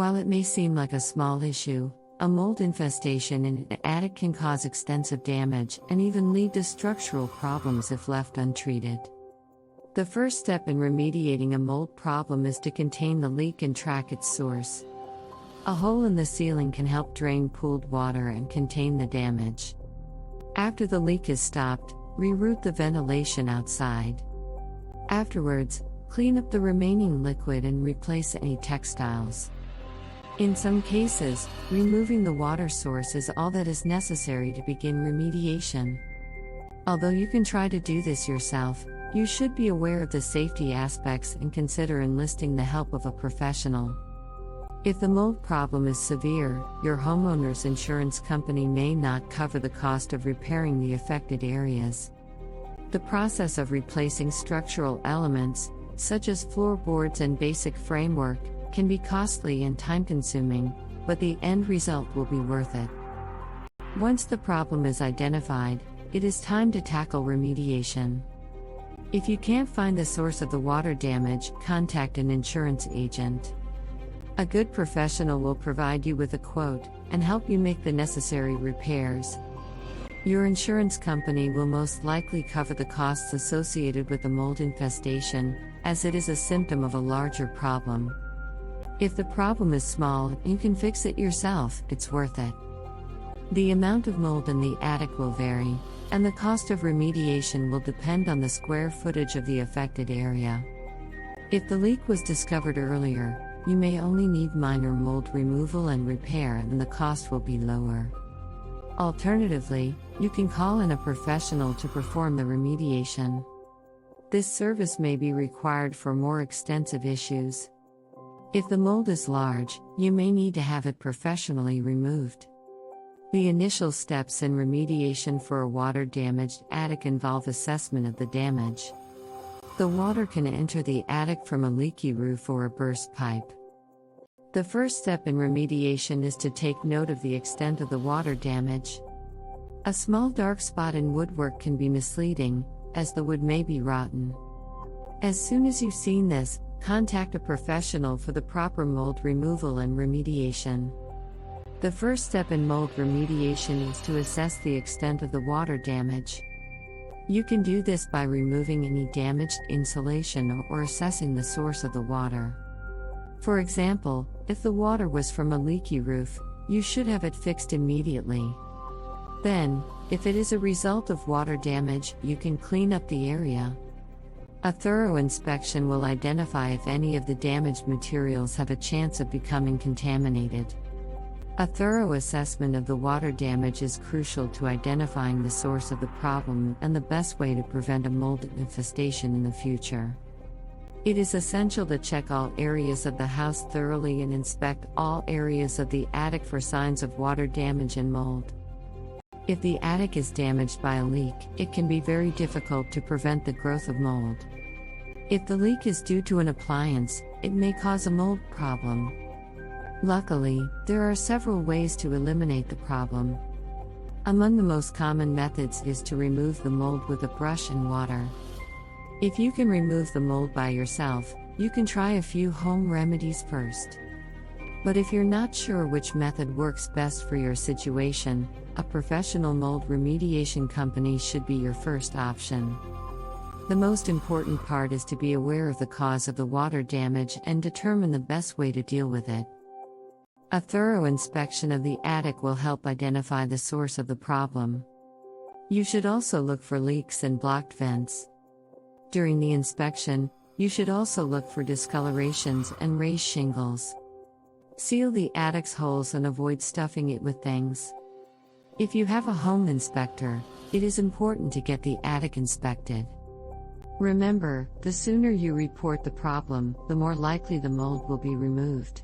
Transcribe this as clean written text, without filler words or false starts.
While it may seem like a small issue, a mold infestation in an attic can cause extensive damage and even lead to structural problems if left untreated. The first step in remediating a mold problem is to contain the leak and track its source. A hole in the ceiling can help drain pooled water and contain the damage. After the leak is stopped, reroute the ventilation outside. Afterwards, clean up the remaining liquid and replace any textiles. In some cases, removing the water source is all that is necessary to begin remediation. Although you can try to do this yourself, you should be aware of the safety aspects and consider enlisting the help of a professional. If the mold problem is severe, your homeowner's insurance company may not cover the cost of repairing the affected areas. The process of replacing structural elements, such as floorboards and basic framework, can be costly and time-consuming, but the end result will be worth it. Once the problem is identified, it is time to tackle remediation. If you can't find the source of the water damage, contact an insurance agent. A good professional will provide you with a quote and help you make the necessary repairs. Your insurance company will most likely cover the costs associated with the mold infestation, as it is a symptom of a larger problem. If the problem is small and you can fix it yourself, it's worth it. The amount of mold in the attic will vary, and the cost of remediation will depend on the square footage of the affected area. If the leak was discovered earlier, you may only need minor mold removal and repair, and the cost will be lower. Alternatively, you can call in a professional to perform the remediation. This service may be required for more extensive issues. If the mold is large, you may need to have it professionally removed. The initial steps in remediation for a water-damaged attic involve assessment of the damage. The water can enter the attic from a leaky roof or a burst pipe. The first step in remediation is to take note of the extent of the water damage. A small dark spot in woodwork can be misleading, as the wood may be rotten. As soon as you've seen this, contact a professional for the proper mold removal and remediation. The first step in mold remediation is to assess the extent of the water damage. You can do this by removing any damaged insulation or assessing the source of the water. For example, if the water was from a leaky roof, you should have it fixed immediately. Then, if it is a result of water damage, you can clean up the area. A thorough inspection will identify if any of the damaged materials have a chance of becoming contaminated. A thorough assessment of the water damage is crucial to identifying the source of the problem and the best way to prevent a mold infestation in the future. It is essential to check all areas of the house thoroughly and inspect all areas of the attic for signs of water damage and mold. If the attic is damaged by a leak, it can be very difficult to prevent the growth of mold. If the leak is due to an appliance, it may cause a mold problem. Luckily, there are several ways to eliminate the problem. Among the most common methods is to remove the mold with a brush and water. If you can remove the mold by yourself, you can try a few home remedies first. But if you're not sure which method works best for your situation, a professional mold remediation company should be your first option. The most important part is to be aware of the cause of the water damage and determine the best way to deal with it. A thorough inspection of the attic will help identify the source of the problem. You should also look for leaks and blocked vents. During the inspection, you should also look for discolorations and raised shingles. Seal the attic's holes and avoid stuffing it with things. If you have a home inspector, it is important to get the attic inspected. Remember, the sooner you report the problem, the more likely the mold will be removed.